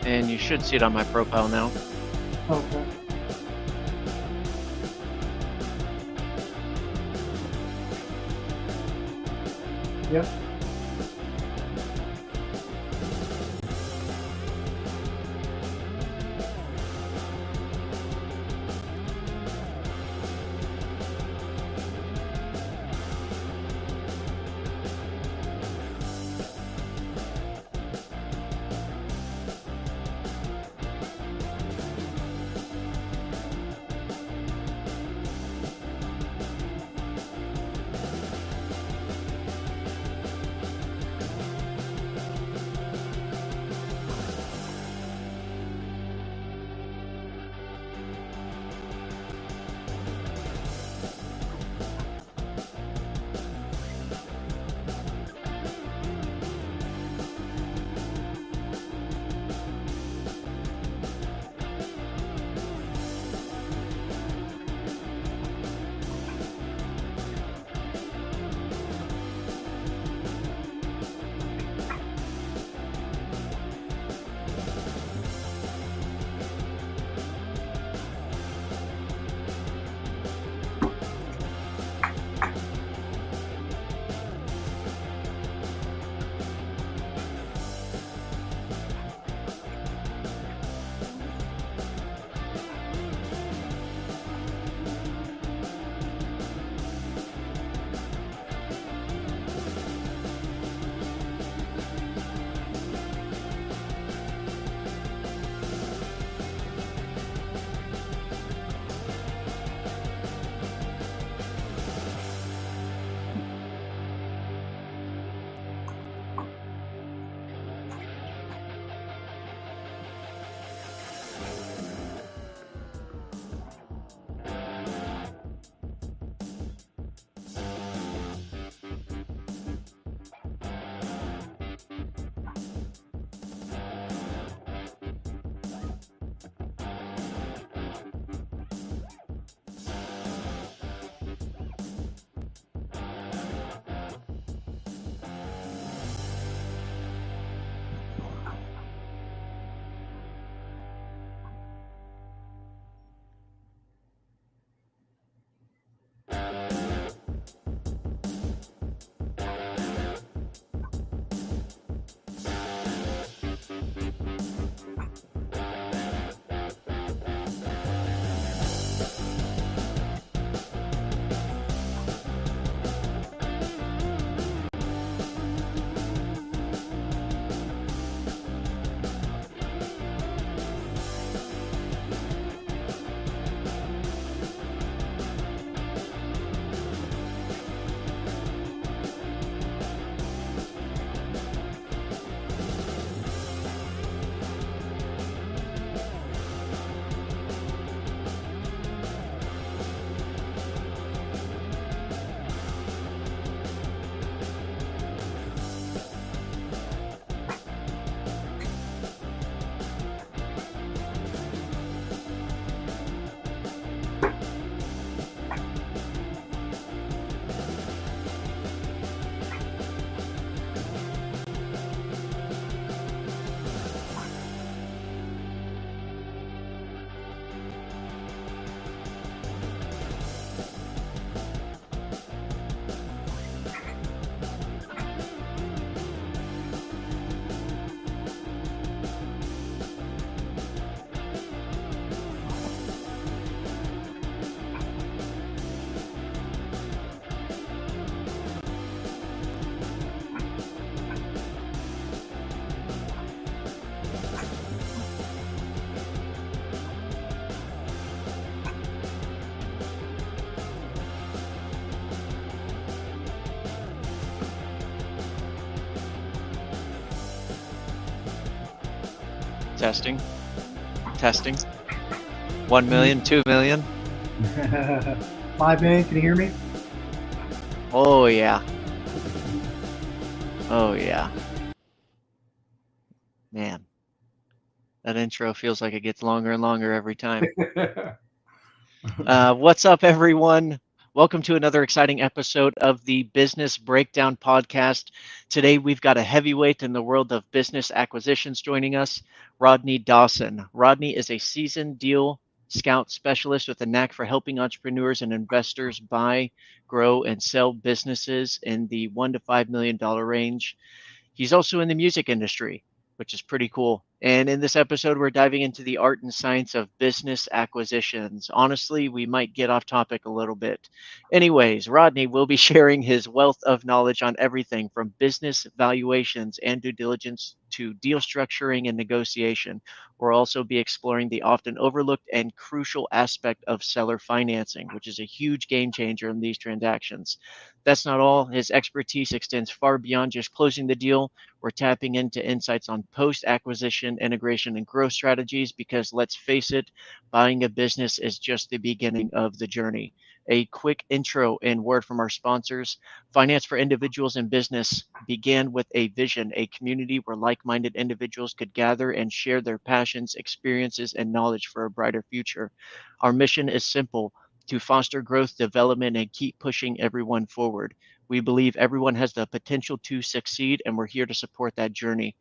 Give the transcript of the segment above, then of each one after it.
and you should see it on my profile now. Okay. Yep. Testing. Testing. 1 million, 2 million. 5 million, can you hear me? Oh, yeah. Oh, yeah. Man. That intro feels like it gets longer and longer every time. What's up, everyone? Welcome to another exciting episode of the Business Breakdown Podcast. Today, we've got a heavyweight in the world of business acquisitions joining us, Rodney Dawson. Rodney is a seasoned deal scout specialist with a knack for helping entrepreneurs and investors buy, grow, and sell businesses in the $1 to $5 million range. He's also in the music industry, which is pretty cool. And in this episode, we're diving into the art and science of business acquisitions. Honestly, we might get off topic a little bit. Anyways, Rodney will be sharing his wealth of knowledge on everything from business valuations and due diligence to deal structuring and negotiation. We'll also be exploring the often overlooked and crucial aspect of seller financing, which is a huge game changer in these transactions. That's not all. His expertise extends far beyond just closing the deal. We're tapping into insights on post acquisition, integration, and growth strategies because let's face it, buying a business is just the beginning of the journey. A quick intro and word from our sponsors. Finance for Individuals in Business began with a vision, a community where like minded individuals could gather and share their passions, experiences, and knowledge for a brighter future. Our mission is simple to foster growth, development, and keep pushing everyone forward. We believe everyone has the potential to succeed, and we're here to support that journey.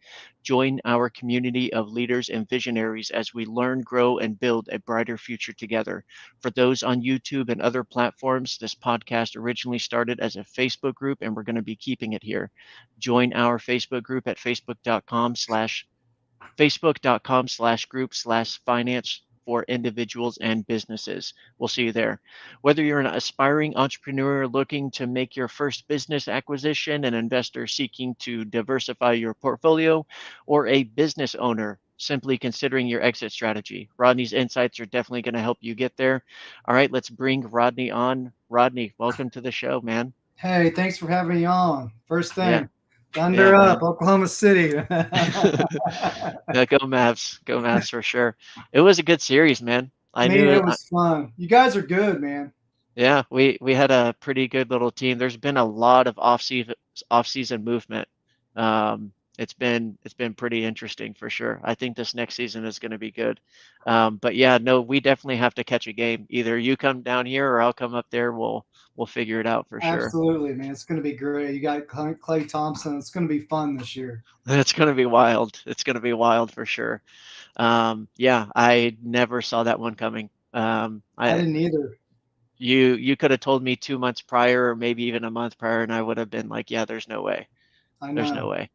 Join our community of leaders and visionaries as we learn, grow, and build a brighter future together. For those on YouTube and other platforms, this podcast originally started as a Facebook group, and we're going to be keeping it here. Join our Facebook group at facebook.com/group/finance for individuals and businesses. We'll see you there. Whether you're an aspiring entrepreneur looking to make your first business acquisition, an investor seeking to diversify your portfolio, or a business owner simply considering your exit strategy, Rodney's insights are definitely going to help you get there. All right, let's bring Rodney on. Rodney, welcome to the show, man. Hey, thanks for having me on. First Yeah, thing, yeah, thunder up, man. Oklahoma City. Yeah, go Mavs for sure. It was a good series, man. I Man, knew it was fun. You guys are good, man. Yeah, we had a pretty good little team. There's been a lot of off season movement. It's been pretty interesting for sure. I think this next season is going to be good. But yeah, no, we definitely have to catch a game. Either you come down here or I'll come up there. We'll figure it out for sure. Absolutely, man. It's going to be great. You got Clay Thompson. It's going to be fun this year. It's going to be wild. It's going to be wild for sure. Yeah, I never saw that one coming. I I didn't either. you could have told me 2 months prior or maybe even a month prior, and I would have been like, yeah, there's no way. I There's no know. way.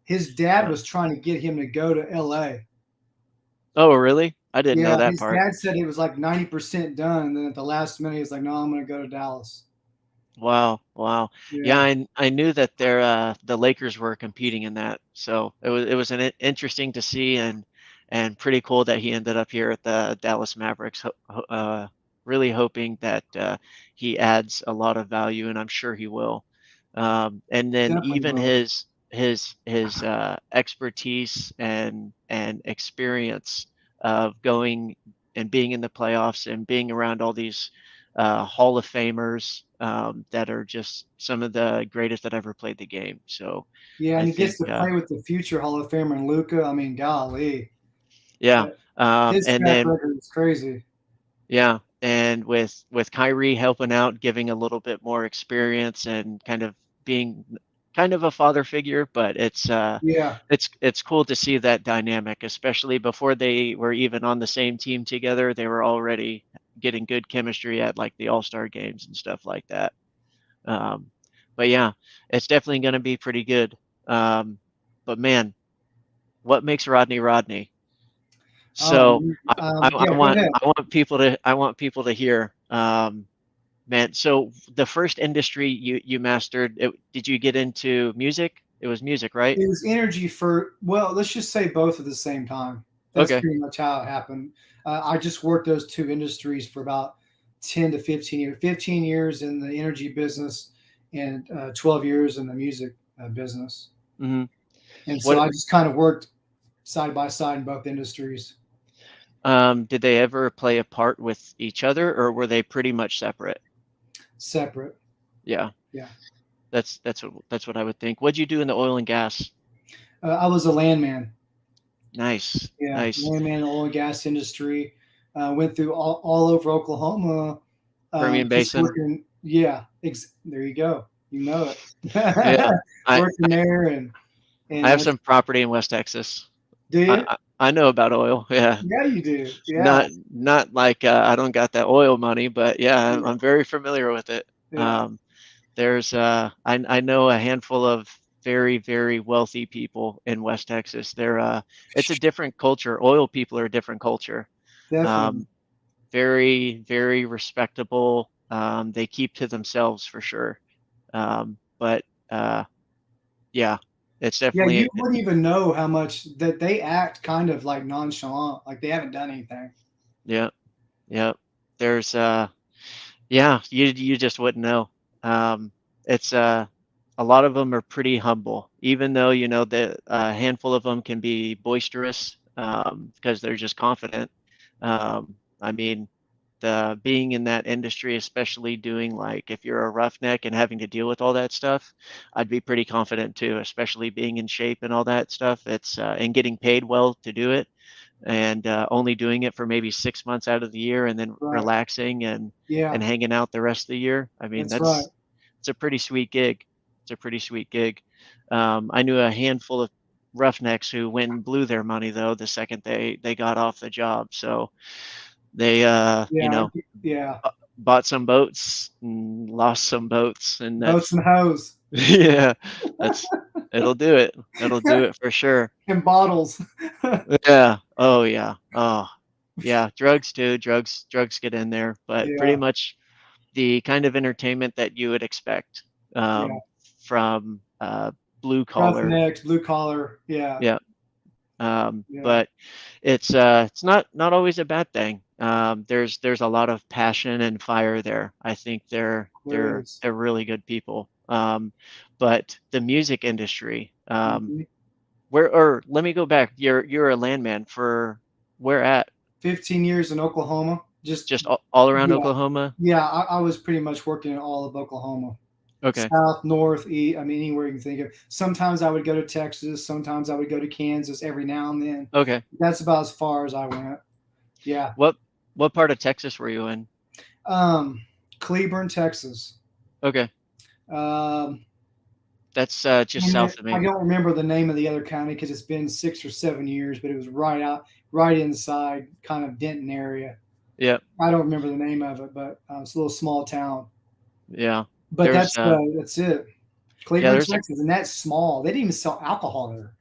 His dad Uh, was trying to get him to go to LA. oh, really? I didn't know Yeah, that his part. dad said it was like 90% done. And then at the last minute, he's like, no, I'm going to go to Dallas. Wow, wow. Yeah, Yeah, I knew that the Lakers were competing in that, so it was interesting to see and pretty cool that he ended up here at the Dallas Mavericks. Really hoping that he adds a lot of value, and I'm sure he will. And then definitely even will. his expertise and experience of going and being in the playoffs and being around all these Hall of Famers that are just some of the greatest that ever played the game. So Yeah, I and he gets think, to play with the future Hall of Famer and Luca. I mean, golly, yeah. that, his And track then, record is crazy. yeah. And with Kyrie helping out, giving a little bit more experience and kind of being kind of a father figure, but Yeah, it's cool to see that dynamic, especially before they were even on the same team together. They were already getting good chemistry at like the All-Star games and stuff like that. Um, but yeah, it's definitely going to be pretty good. Um, but man, what makes Rodney Rodney? So yeah. Go ahead. I want people to hear. Man, so the first industry you mastered, did you get into music? It was music, right? It was energy for, well, let's just say both at the same time. That's Okay. pretty much how it happened. I just worked those two industries for about 10 to 15 years. 15 years in the energy business and 12 years in the music business. hmm And so What I just kind of worked side by side in both industries, did they ever play a part with each other, or were they pretty much separate? separate. Yeah, Yeah. that's what I would think. What'd you do in the oil and gas? I was a landman. Nice, Yeah, nice. landman in the oil and gas industry. Went through all over Oklahoma, Permian just Basin. working. Yeah, there you go. You know Yeah, it. I Working there I and have that's some property in West Texas. do I you? I know about oil. Yeah, Yeah, you do. Yeah, not like I don't got that oil money, but yeah, yeah, I'm very familiar with it. yeah. Um, there's I know a handful of very wealthy people in West Texas. It's a different culture. Oil people are a different culture. Definitely. Um, very respectable. They keep to themselves for sure. But yeah, it's Yeah, you definitely wouldn't even know how much that they act kind of like nonchalant, like they haven't done anything. yeah, yeah. There's yeah, you just wouldn't know. It's a lot of them are pretty humble, even though the a handful of them can be boisterous because they're just confident. I mean, the being in that industry, especially doing like if you're a roughneck and having to deal with all that stuff, I'd be pretty confident too, especially being in shape and all that stuff. It's and getting paid well to do it, and only doing it for maybe 6 months out of the year, and then Right. relaxing and Yeah, hanging out the rest of the year. I mean, that's right. it's a pretty sweet gig. It's a pretty sweet gig. I knew a handful of roughnecks who went and blew their money though the second they got off the job. So they Yeah, yeah. bought some boats and lost some boats, and Boats that's and hose yeah, that's it'll do it. It'll do it for sure. and bottles. Yeah. Oh yeah. Oh yeah. Drugs too. Drugs get in there, but pretty Yeah, much the kind of entertainment that you would expect yeah. from blue collar. Roughnecks, blue collar. Yeah, Yeah. yeah. But it's not always a bad thing. There's a lot of passion and fire there. I think There is. they're really good people. But the music industry, Mhm. where or let me go back. You're a landman for where at? 15 years in Oklahoma. Just Just all around yeah, Oklahoma? yeah. I was pretty much working in all of Oklahoma. Okay. South, north, east. I mean, anywhere you can think of. Sometimes I would go to Texas. Sometimes I would go to Kansas every now and then. Okay. That's about as far as I went. Yeah. What what part of Texas were you in? Um, Cleburne, Texas. Okay. Um, That's just and south of I me. don't remember the name of the other county because it's been 6 or 7 years, but it was right inside, kind of Denton area. Yeah. I don't remember the name of it, but it's a little small town. Yeah. But There's that's it. yeah, Cleburne, there's a Texas, and that's small. They didn't even sell alcohol there.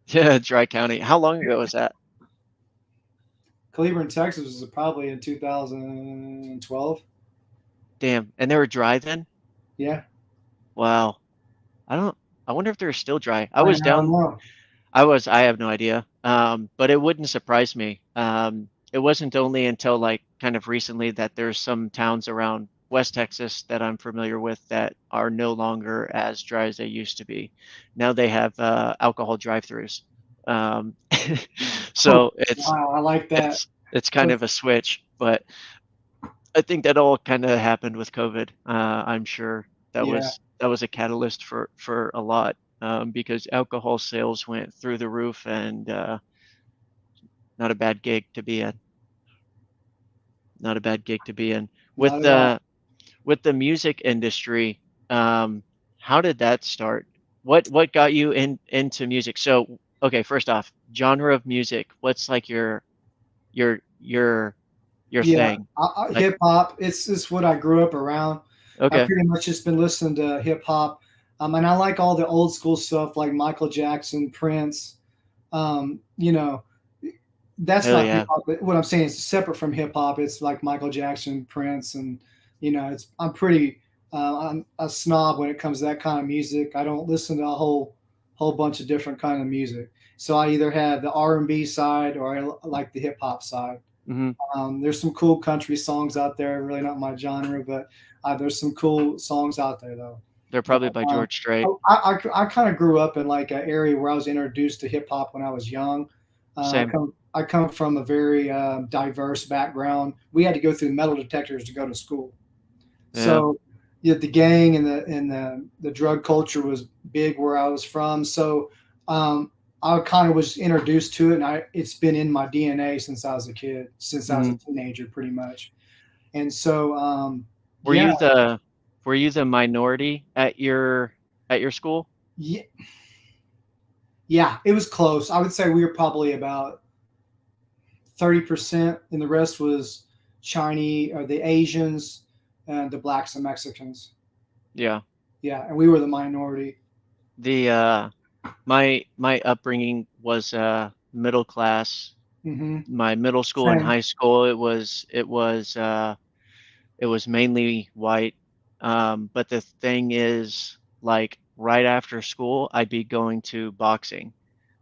yeah, Dry County. How long ago was that? Cleburne, Texas was probably in 2012. Damn. And they were dry then? Yeah, Wow. I don't I wonder if they're still dry. I don't know. I have no idea. But it wouldn't surprise me. It wasn't only until like kind of recently that there's some towns around West Texas that I'm familiar with that are no longer as dry as they used to be. Now they have alcohol drive-throughs. Um, Oh, so wow, I like that. it's kind That's, of a switch, but I think that all kind of happened with COVID. I'm sure yeah, that was a catalyst for a lot because alcohol sales went through the roof, and not a bad gig to be in. Not a bad gig to be in. not at all. With the music industry, how did that start? What got you into music? So okay, first off, genre of music. What's like your your your Yeah, thing? Like hip hop. It's what I grew up around. I okay, pretty much just been listening to hip hop, and I like all the old school stuff like Michael Jackson, Prince. You know, that's hell not hip yeah, hop. But what I'm saying is separate from hip hop. It's like Michael Jackson, Prince, and it's I'm pretty. I'm a snob when it comes to that kind of music. I don't listen to a whole bunch of different kind of music. So I either have the R&B side or I like the hip hop side. hmm There's some cool country songs out there. Really not my genre, but there's some cool songs out there though. they're probably by Uh, George Strait. I kind of grew up in like an area where I was introduced to hip hop when I was young. Same. I come from a very diverse background. We had to go through metal detectors to go to school. Yeah. So yeah, the gang and the drug culture was big where I was from. So um, I kind of was introduced to it, and it's been in my DNA since I was a kid, since I was a Mhm. teenager, pretty much. And so Were yeah, you the? Were you the minority at your school? Yeah, yeah, it was close. I would say we were probably about 30%, and the rest was Chinese or the Asians and the blacks and Mexicans. Yeah. Yeah, and we were the minority. The my upbringing was middle class. Hmm. My middle school and Same. high school, it was mainly white. But the thing is, like right after school, I'd be going to boxing.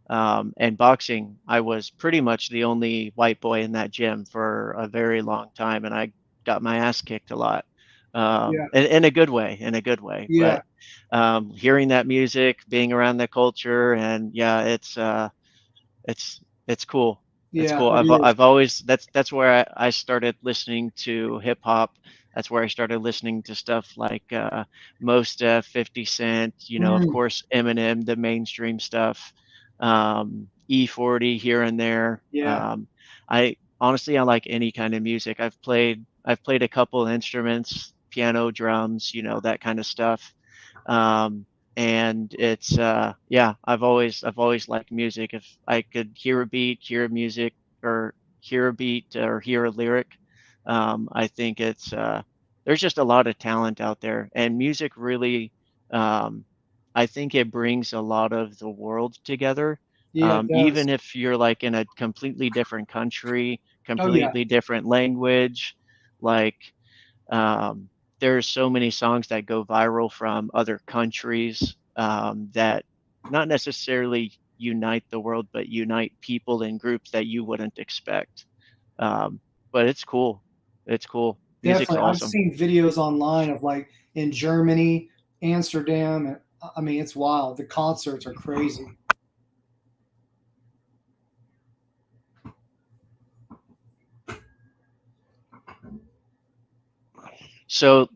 And boxing, I was pretty much the only white boy in that gym for a very long time, and I got my ass kicked a lot, Yeah, in a good way, in a good way. yeah, But hearing that music, being around the culture, and yeah, it's cool. It's yeah. cool. It is. I've always that's where I started listening to hip hop. That's where I started listening to stuff like Most 50 Cent, you know, of Mm, course Eminem, the mainstream stuff, E40 here and there. yeah, I honestly I like any kind of music. I've played a couple instruments, piano, drums, you know, that kind of stuff. Um, and it's yeah, I've always liked music. If I could hear a beat, hear a music, or hear a beat or hear a lyric, I think it's there's just a lot of talent out there, and music really, um, I think it brings a lot of the world together. yeah. It does. Even if you're like in a completely different country, Oh yeah, completely different language, like um, there's so many songs that go viral from other countries that not necessarily unite the world, but unite people in groups that you wouldn't expect. Um, but it's cool. It's cool. Music's definitely. I've awesome. seen videos online of like in Germany, Amsterdam, and I mean it's wild. The concerts are crazy. So,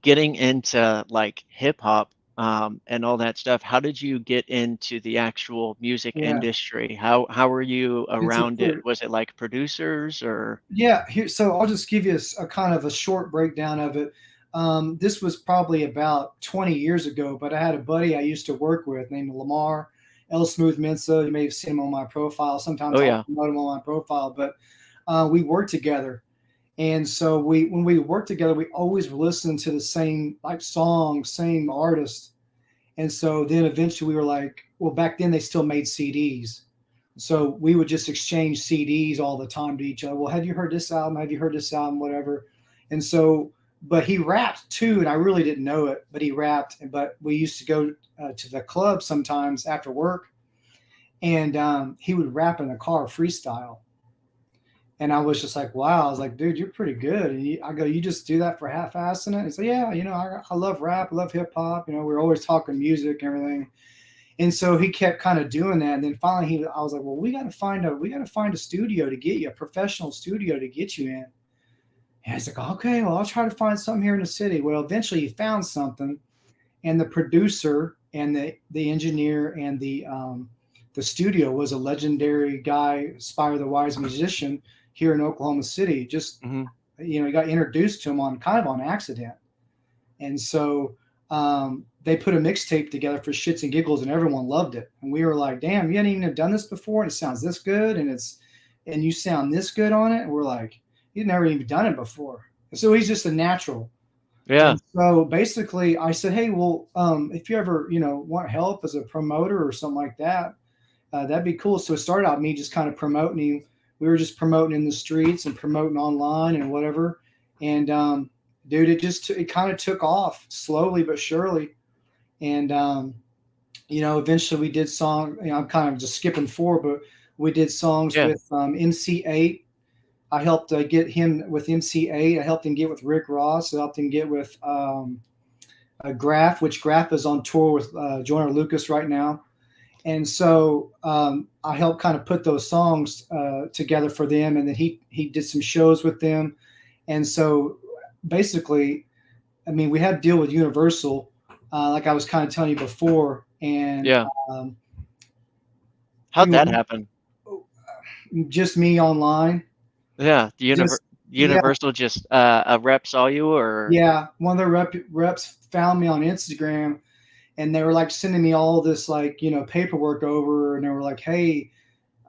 getting into like hip hop and all that stuff, how did you get into the actual music Yeah, industry? How were you it's a around it? pretty. Was it like producers or? Yeah, here. So I'll just give you a kind of a short breakdown of it. This was probably about 20 years ago, but I had a buddy I used to work with named Lamar L. Smooth Mensa. You may have seen him on my profile. Oh Sometimes I'll yeah. promote him on my profile, but we worked together. And so we, when we worked together, we always listened to the same like songs, same artists. And so then eventually we were like, well, back then they still made CDs. So we would just exchange CDs all the time to each other. Well, have you heard this album? Have you heard this album? Whatever. And so, but he rapped too, and I really didn't know it, but he rapped. But we used to go to the club sometimes after work, and he would rap in the car freestyle. And I was just like, wow. I was like, dude, you're pretty good. And I go, you just do that for half-assing it? He said, yeah, I love rap, I love hip hop. We're always talking music and everything. And so he kept kind of doing that. And then finally, I was like, well, we got to find a studio to get you, a professional studio to get you in. And he's like, okay, well, I'll try to find something here in the city. Well, eventually he found something, and the producer and the engineer and the studio was a legendary guy, Spire the Wise musician here in Oklahoma City. Just Hmm. he got introduced to him on kind of on accident, and so they put a mixtape together for shits and giggles, and everyone loved it. And we were like, "Damn, you hadn't even done this before, and it sounds this good, and you sound this good on it." And we're like, "You've never even done it before." And so he's just a natural. Yeah. And so basically, I said, "Hey, well, if you ever want help as a promoter or something like that, that'd be cool." So it started out me just kind of promoting him. We were just promoting in the streets and promoting online and whatever. And dude, it kind of took off slowly but surely. And eventually we did song. I'm kind of just skipping forward, but we did songs Yeah. with MC8. I helped get him with MC8. I helped him get with Rick Ross. I helped him get with Graf, which Graf is on tour with Joyner Lucas right now. And so I helped kind of put those songs together for them, and then he did some shows with them. And so basically, I mean, we had to deal with Universal, like I was kind of telling you before, and Yeah. um, we How'd would that happen? just me online. Yeah. Just Yeah, Universal just a rep saw you, or yeah. One of their reps found me on Instagram, and they were like sending me all this like paperwork over, and they were like, "Hey,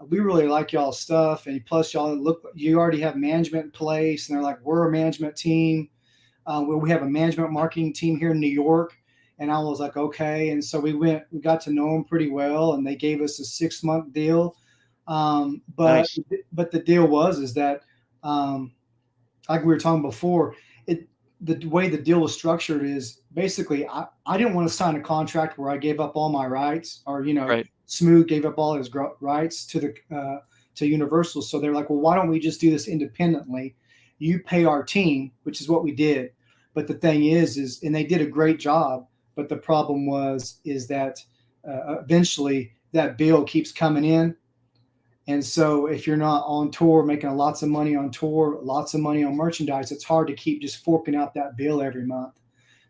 we really like y'all stuff, and plus y'all look, you already have management in place." And they're like, "We're a management team. We have a management marketing team here in New York." And I was like, "Okay." And so we got to know them pretty well, and they gave us a 6 month deal. Um, but nice, but the deal was is that um, like we were talking before, it the way the deal was structured is basically I didn't want to sign a contract where I gave up all my rights, or right, Smooth gave up all his rights to Universal. So they're like, well, why don't we just do this independently? You pay our team, which is what we did. But the thing is and they did a great job. But the problem was is that eventually that bill keeps coming in, and so if you're not on tour, making lots of money on tour, lots of money on merchandise, it's hard to keep just forking out that bill every month.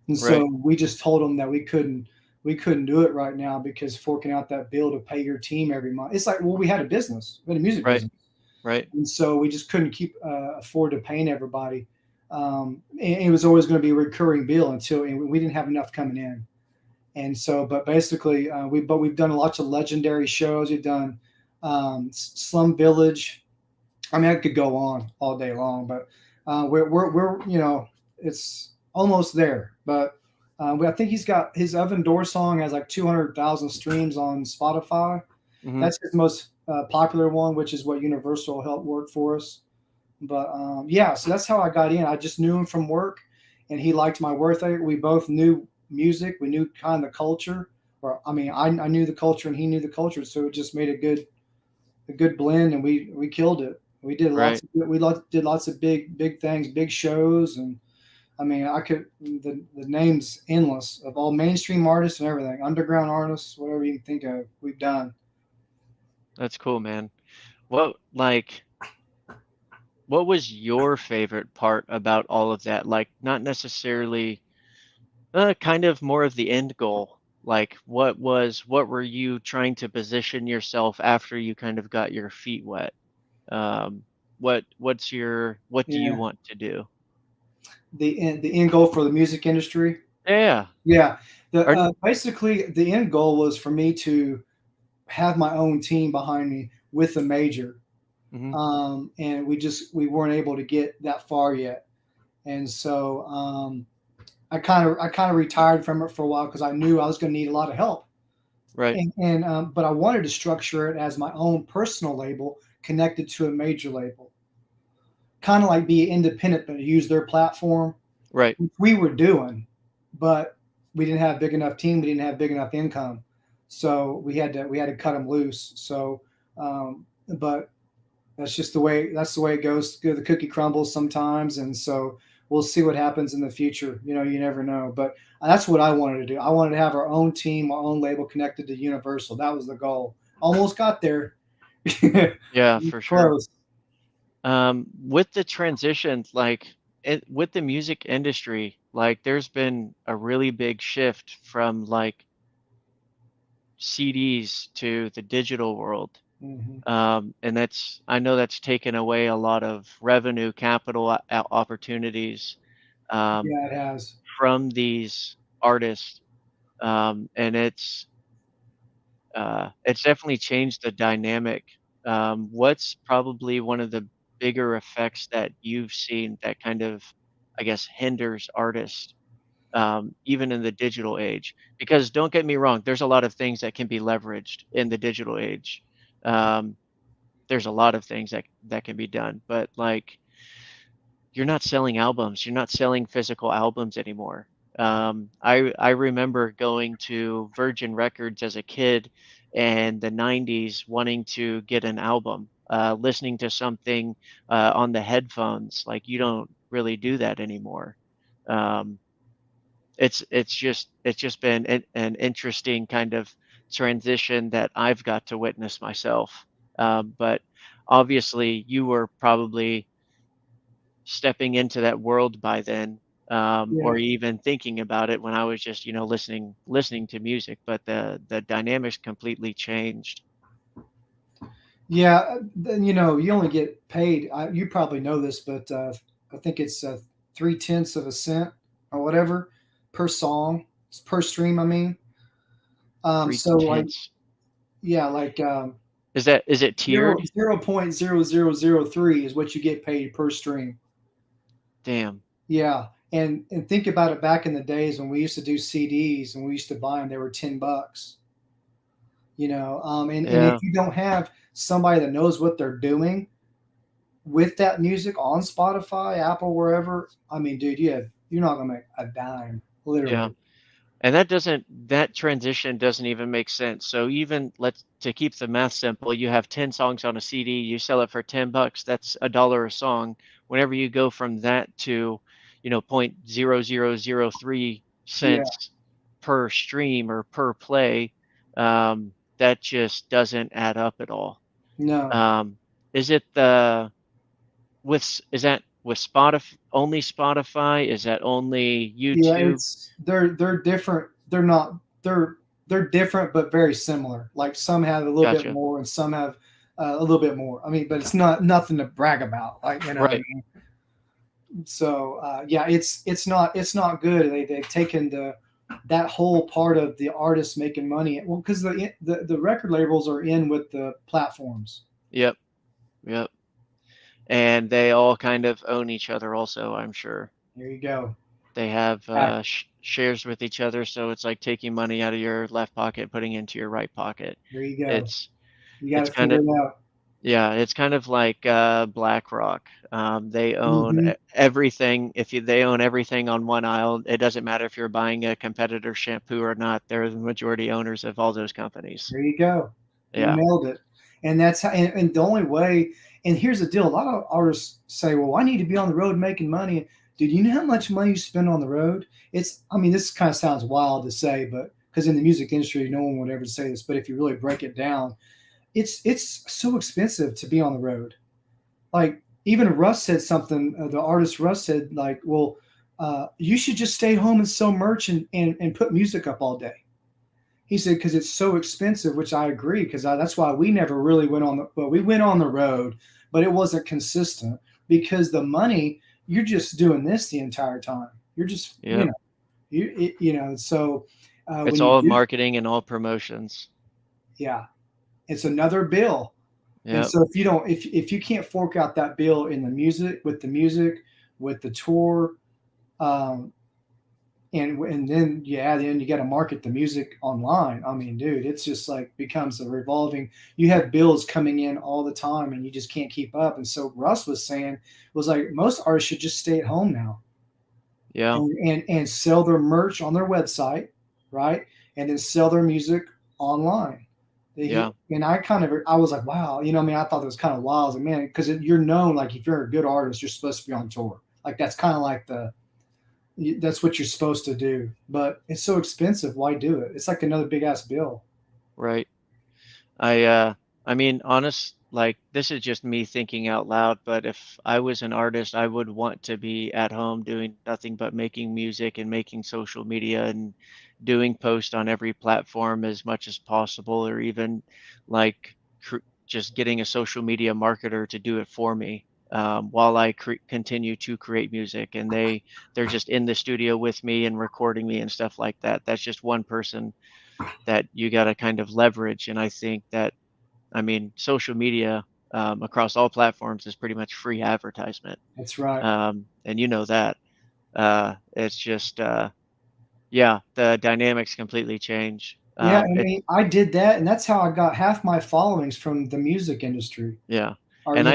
And right, so we just told them that we couldn't do it right now because forking out that bill to pay your team every month. It's like, well, we had a business, we had a music right, business, right, and so we just couldn't keep afford to paying everybody. And it was always going to be a recurring bill until and we didn't have enough coming in. And so, but basically, we've done lots of legendary shows. We've done Slum Village. I mean, I could go on all day long, but we're it's almost there. But I think he's got his Oven Door song has like 200,000 streams on Spotify. hmm, That's his most popular one, which is what Universal helped work for us. But yeah, so that's how I got in. I just knew him from work, and he liked my work ethic. We both knew music. We knew kind of the culture. Or I mean, I knew the culture, and he knew the culture, so it just made a good blend, and we killed it. We did right. did lots of big things, big shows, and I mean, the names endless of all mainstream artists and everything, underground artists, whatever you can think of, we've done. That's cool, man. What like what was your favorite part about all of that? Like, not necessarily, kind of more of the end goal. Like, what were you trying to position yourself after you kind of got your feet wet? What do you Yeah, want to do? the end goal for the music industry. Yeah. Yeah, the Or, basically the end goal was for me to have my own team behind me with a major, mhm, and we weren't able to get that far yet, and so I kind of retired from it for a while because I knew I was going to need a lot of help, right, and but I wanted to structure it as my own personal label connected to a major label, kind of like be independent but use their platform, right. which we were doing, but we didn't have big enough team, we didn't have big enough income, so we had to cut them loose. So, but that's the way it goes. The cookie crumbles sometimes, and so we'll see what happens in the future. You never know. But that's what I wanted to do. I wanted to have our own team, our own label connected to Universal. That was the goal. Almost got there. Yeah, for sure. Close. With the transition, like with the music industry, like there's been a really big shift from like CDs to the digital world. Hmm. And I know that's taken away a lot of revenue, capital opportunities um, Yeah, it has. from these artists, and it's definitely changed the dynamic. What's probably one of the bigger effects that you've seen that kind of, I guess, hinders artists, even in the digital age? Because don't get me wrong, there's a lot of things that can be leveraged in the digital age. Um, there's a lot of things that can be done, but like you're not selling albums, you're not selling physical albums anymore. I remember going to Virgin Records as a kid in the 90s wanting to get an album, listening to something on the headphones. Like you don't really do that anymore. Um, it's just been an interesting kind of transition that I've got to witness myself. But obviously, you were probably stepping into that world by then, Yeah. or even thinking about it when I was just listening to music. But the dynamics completely changed. Yeah, then you only get paid. You probably know this, but I think it's 3/10 of a cent or whatever per song, per stream. I mean, Three so like tenths. yeah, like Is it zero tiered? 0.0003 is what you get paid per stream. Damn. Yeah, and think about it back in the days when we used to do CDs and we used to buy them, they were $10. And if Yeah. you don't have somebody that knows what they're doing with that music on Spotify, Apple, wherever, I mean, dude, you're not gonna make a dime, Yeah. literally. And that transition doesn't even make sense. So even let's to keep the math simple, you have 10 songs on a CD, you sell it for $10, that's $1 a song. Whenever you go from that to, point 0.0003 Yeah, cents per stream or per play, that just doesn't add up at all. no, Um, is it the is that with Spotify only Spotify? Is that only yeah, YouTube? they're different. They're different, but very similar. Like some have a little bit Gotcha. more, and some have a little bit more. I mean, but it's not nothing to brag about. Like what I Right. mean. So yeah, it's not good. They've taken that whole part of the artist making money. Well, because the record labels are in with the platforms. Yep. Yep. And they all kind of own each other also, I'm sure. There you go. They have Back. shares with each other, so it's like taking money out of your left pocket, putting it into your right pocket. There you go. It's You got it's to kind figure of it out. yeah, it's kind of like BlackRock. They own Hmm. everything. They own everything on one aisle, it doesn't matter if you're buying a competitor shampoo or not. They're the majority owners of all those companies. There you go. You Yeah. nailed it. And that's how. And the only way. And here's the deal. A lot of artists say, "Well, I need to be on the road making money." Dude, you know how much money you spend on the road? It's. I mean, this kind of sounds wild to say, but because in the music industry, no one would ever say this. But if you really break it down, it's so expensive to be on the road. Like even Russ said something. The artist Russ said, like, "Well, you should just stay home and sell merch and put music up all day." He said because it's so expensive, which I agree because that's why we never really went on the well, we went on the road, but it wasn't consistent because the money you're just doing this the entire time. You're just Yep. so It's when you all do marketing and all promotions. yeah, it's another bill. And Yep. so if you can't fork out that bill in the music with the tour, um, and then you got to market the music online. I mean, dude, it's just like becomes a revolving. You have bills coming in all the time, and you just can't keep up. And so Russ was saying was like most artists should just stay at home now Yeah. and sell their merch on their website, right? And then sell their music online. Yeah. And I was like, wow, I mean, I thought it was kind of wild. I was like, man, because you're known like if you're a good artist, you're supposed to be on tour. Like that's kind of like that's what you're supposed to do. But it's so expensive. Why do it? It's like another big ass bill. Right. I uh I mean, like this is just me thinking out loud, but if I was an artist, I would want to be at home doing nothing but making music and making social media and doing posts on every platform as much as possible, or even like just getting a social media marketer to do it for me. While I continue to create music, and they're just in the studio with me and recording me and stuff like that. That's just one person that you got to kind of leverage. And I think that, I mean, social media across all platforms is pretty much free advertisement. That's right. And you know that. It's just, yeah, the dynamics completely change. Yeah, I mean, I did that, and that's how I got half my followings from the music industry. Yeah. Or And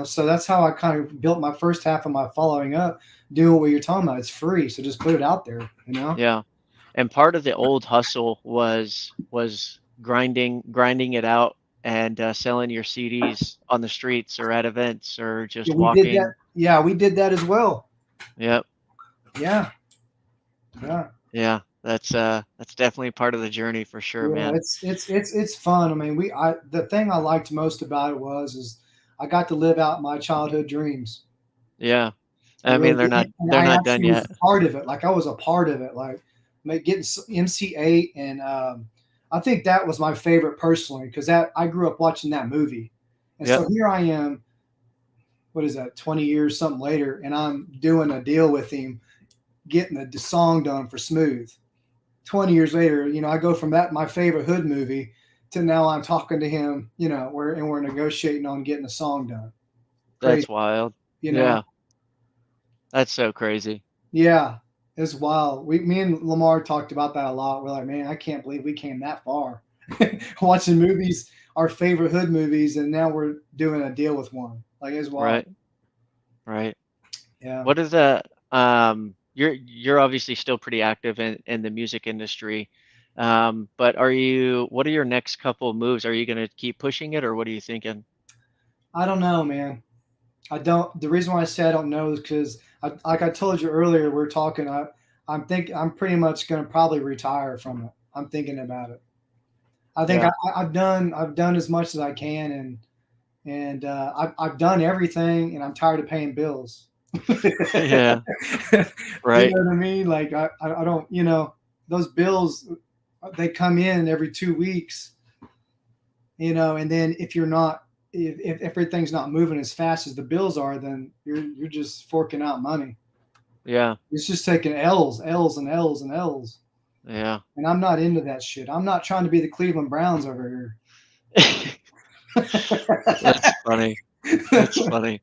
so that's how I kind of built my first half of my following up, doing what you're talking about. It's free, so just put it out there. yeah. And part of the old hustle was grinding it out and selling your CDs on the streets or at events or Yeah, just we did that. walking. Yeah, we did that as well. Yep. Yeah, yeah. Yeah. That's definitely part of the journey for sure, Yeah, man. it's fun. I mean, the thing I liked most about it is I got to live out my childhood dreams. Yeah. I I mean, really did, and they're I not done actually was yet. a part of it. Like I was a part of it. Like getting MC8 and I think that was my favorite personally because that I grew up watching that movie, and Yep. so here I am. What is that? 20 years something later, and I'm doing a deal with him, getting a song done for Smooth. 20 years later, I go from that my favorite hood movie to now I'm talking to him. We're negotiating on getting a song done. Crazy, That's wild. you know. Yeah, that's so crazy. Yeah, it's wild. Me and Lamar talked about that a lot. We're like, man, I can't believe we came that far. Watching movies, our favorite hood movies, and now we're doing a deal with one. Like it's wild. Right. Right. Yeah. What is you're obviously still pretty active in the music industry. But what are your next couple moves? Are you going to keep pushing it or what are you thinking? I don't know, man. I don't. The reason why I say I don't know is because, like I told you earlier, we're talking. I'm pretty much going to probably retire from it. I'm thinking about it. I think Yeah. I've done as much as I can, and I've done everything, and I'm tired of paying bills. You Yeah. know Right. what I mean? Like I don't. Those bills, they come in every 2 weeks. And then if you're not, if everything's not moving as fast as the bills are, then you're just forking out money. Yeah. It's just taking L's, L's, and L's and L's. Yeah. And I'm not into that shit. I'm not trying to be the Cleveland Browns over That's funny. here. That's funny.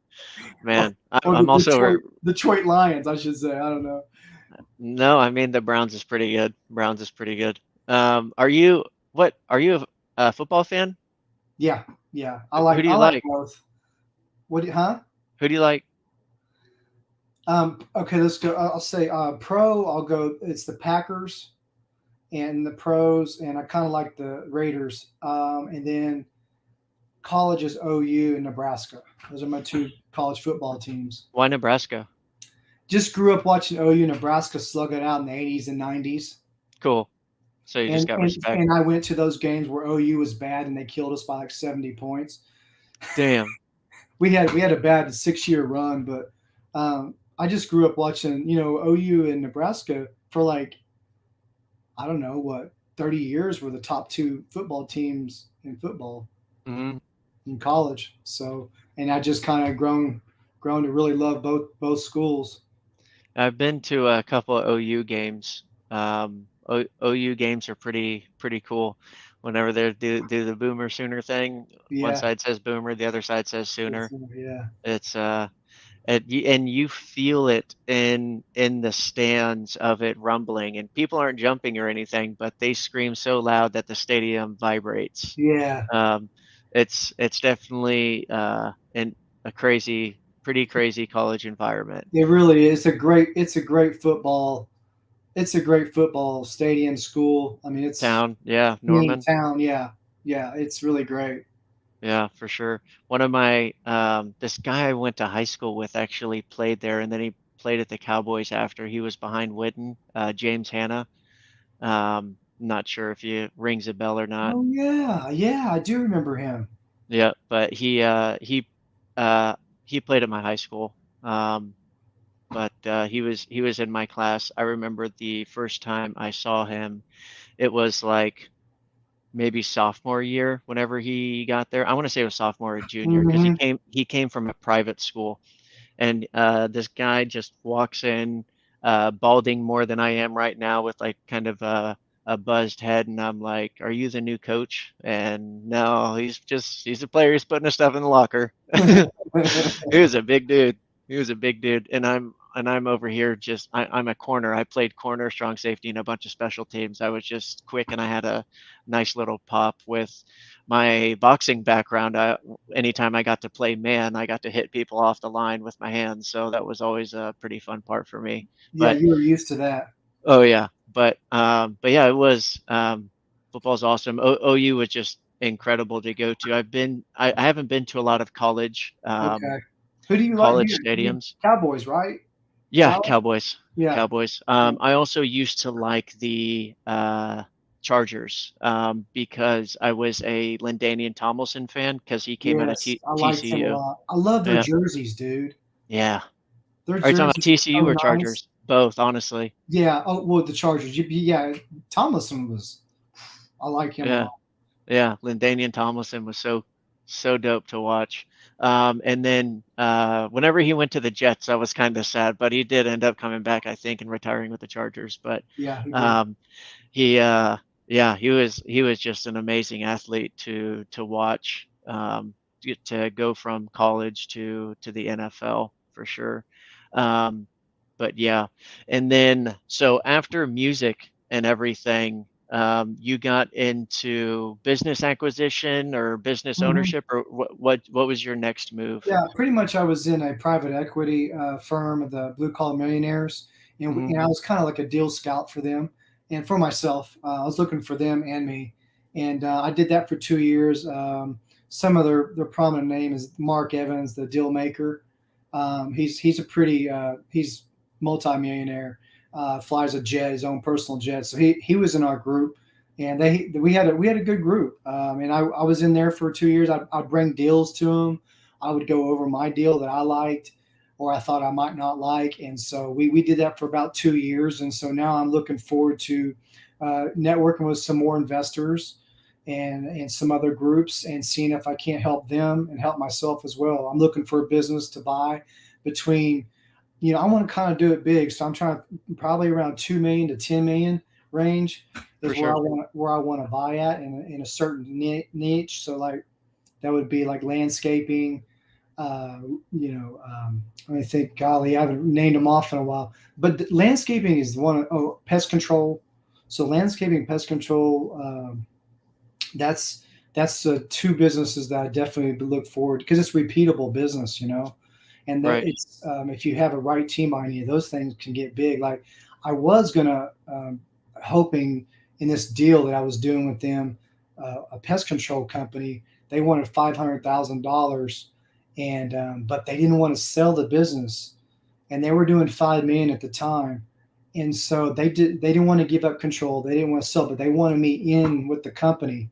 Man, Or the I'm also Detroit Lions, I should say. I don't know. no, I mean the Browns is pretty good. Browns is pretty good. Are you a football fan? Yeah, yeah. Who do I you like like? both. Huh? Who do you like? Okay, let's go. I'll say pro. I'll go. It's the Packers and the pros, and I kind of like the Raiders. And then college is OU and Nebraska. Those are my two college football teams. Why Nebraska? Just grew up watching OU Nebraska slug it out in the 80s and 90s. Cool. So you just And, got and respect. and I went to those games where OU was bad and they killed us by like 70 points. Damn. We had a bad 6 year run, but I just grew up watching OU and Nebraska for like I don't know what 30 years were the top two football teams in football Hmm. in college. So and I just kind of grown to really love both schools. I've been to a couple of OU games. OU games are pretty cool. Whenever they do the Boomer Sooner thing, one Yeah, side says Boomer, the other side says Sooner. yeah, It's and you feel it in the stands of it rumbling, and people aren't jumping or anything, but they scream so loud that the stadium vibrates. yeah. Um, it's definitely in a pretty crazy college environment. It really is a great football. It's a great football stadium school. I mean, it's Town, yeah, being Norman. town. Yeah, yeah. It's really great. Yeah, for sure. One of my this guy I went to high school with actually played there, and then he played at the Cowboys after. He was behind Witten, James Hanna. Not sure if he rings a bell or not. Oh yeah, yeah. I do remember him. Yeah, but he played at my high school. But he was in my class. I remember the first time I saw him, it was like maybe sophomore year whenever he got there. I want to say it was sophomore or junior because Hmm. he came from a private school, and this guy just walks in, balding more than I am right now, with like kind of a buzzed head, and I'm like, "Are you the new coach?" And no, he's a player. He's putting his stuff in the locker. He was a big dude. He was a big dude, and I'm over here just I'm a corner. I played corner, strong safety, and a bunch of special teams. I was just quick, and I had a nice little pop with my boxing background. Anytime I got to play man, I got to hit people off the line with my hands, so that was always a pretty fun part for me. Yeah, But you were used to that. oh yeah, but yeah, it was football's awesome. OU was just incredible to go to. I haven't been to a lot of Okay. Who do you like? college stadiums. Cowboys, right? Yeah, Dallas. Cowboys. Yeah. Cowboys. I also used to like the Chargers because I was a Lindanian Tomlinson fan because he came out of Yes, I liked him a TCU. lot. I love their Yeah, jerseys, dude. yeah. Their Are you talking about jerseys are TCU so or nice. Chargers? Both, honestly. Yeah. Oh, well, the Chargers. Yeah. Tomlinson was. I like him a Yeah. lot. Yeah, Lindanian Tomlinson was so dope to watch. And then whenever he went to the Jets, I was kind of sad, but he did end up coming back, I think, and retiring with the Chargers. But Yeah, he did. um, he, yeah, he was just an amazing athlete to watch. Get to go from college to the NFL for sure. Um, but yeah, and then so after music and everything, you got into business acquisition or business Mhm. ownership, or what was your next move? Yeah, pretty much. I was in a private equity firm, the Blue Collar Millionaires, Hmm. and I was kind of like a deal scout for them and for myself. I was looking for them and me, and I did that for 2 years. Some of their prominent name is Mark Evans, the deal maker. He's a pretty he's multimillionaire. Flies a jet, his own personal jet. So he was in our group, and we had a good group. And I was in there for 2 years. I'd bring deals to him. I would go over my deal that I liked or I thought I might not like. And so we did that for about 2 years. And so now I'm looking forward to networking with some more investors and some other groups and seeing if I can't help them and help myself as well. I'm looking for a business to buy between, I want to kind of do it big. So I'm trying to probably around 2 million to 10 million range For is where sure. I want to buy at in a certain niche. So like that would be like landscaping, uh, I think, golly, I haven't named them off in a while. But landscaping is one. Oh, pest control. So landscaping, pest control. That's two businesses that I definitely look forward because it's repeatable business, and that Right. it's if you have a right team behind you, those things can get big. Like I was gonna hoping in this deal that I was doing with them, a pest control company. They wanted $500,000, and but they didn't want to sell the business, and they were doing 5 million at the time, and so they didn't want to give up control. They didn't want to sell, but they wanted me in with the company,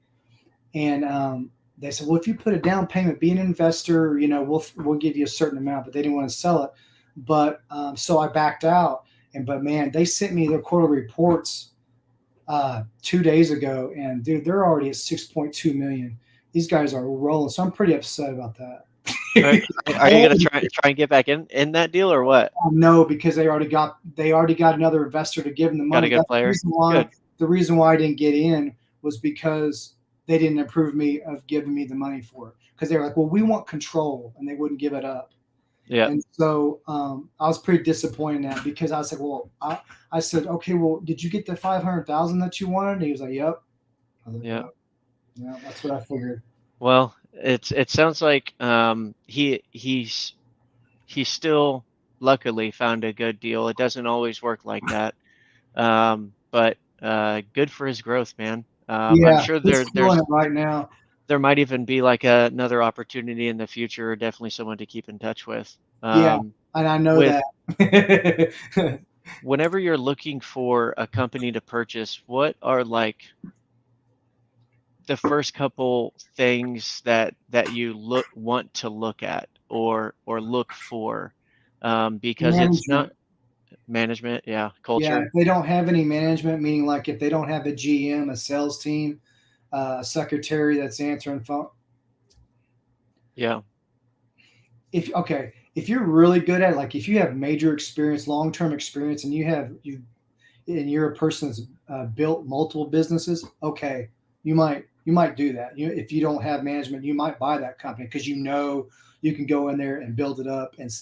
and they said, well, if you put a down payment, be an investor, we'll give you a certain amount, but they didn't want to sell it. But so I backed out, and but man, they sent me their quarterly reports 2 days ago, and dude, they're already at 6.2 million. These guys are rolling, so I'm pretty upset about that. Are, I are you gonna wanted try and get back in that deal or what? to know because they already got another investor to give them the Got a money. good That's player. Good. the reason why I didn't get in was because they didn't approve me of giving me the money for it because they were like, well, we want control, and they wouldn't give it up. Yeah. And so I was pretty disappointed in that because I was like, well, I said, okay, well, did you get the 500,000 that you wanted? And he was like, yep. I was like, Yeah. yep, yeah, that's what I figured. Well, it sounds like he's still luckily found a good deal. It doesn't always work like that. But good for his growth, man. I'm Yeah, sure he's killing it there's right now. there might even be like another opportunity in the future, or definitely someone to keep in touch with. Yeah, and I know With that. whenever you're looking for a company to purchase, what are like the first couple things that you want to look at or look for? Because it's not Management. management, yeah, Yeah, culture, if they don't have any management, meaning like if they don't have a GM, a sales team, a secretary that's answering phone. yeah, If you're really good at it, like if you have major experience, long term experience, and and you're a person that's built multiple businesses, okay, you might do that. If you don't have management, you might buy that company because you can go in there and build it up and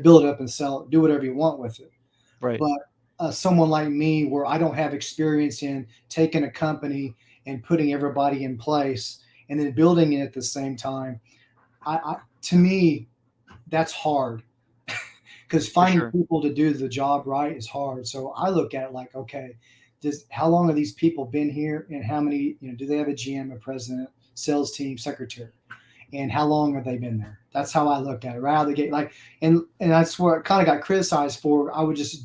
build it up and sell it, do whatever you want with it. right, But someone like me, where I don't have experience in taking a company and putting everybody in place and then building it at the same time, to me, that's hard because for finding sure. people to do the job right is hard. So I look at it like, okay, how long have these people been here, and how many, do they have a GM, a president, sales team, secretary, and how long have they been there? That's how I looked at it right out of the gate. Like, and that's what I kind of got criticized for. I would just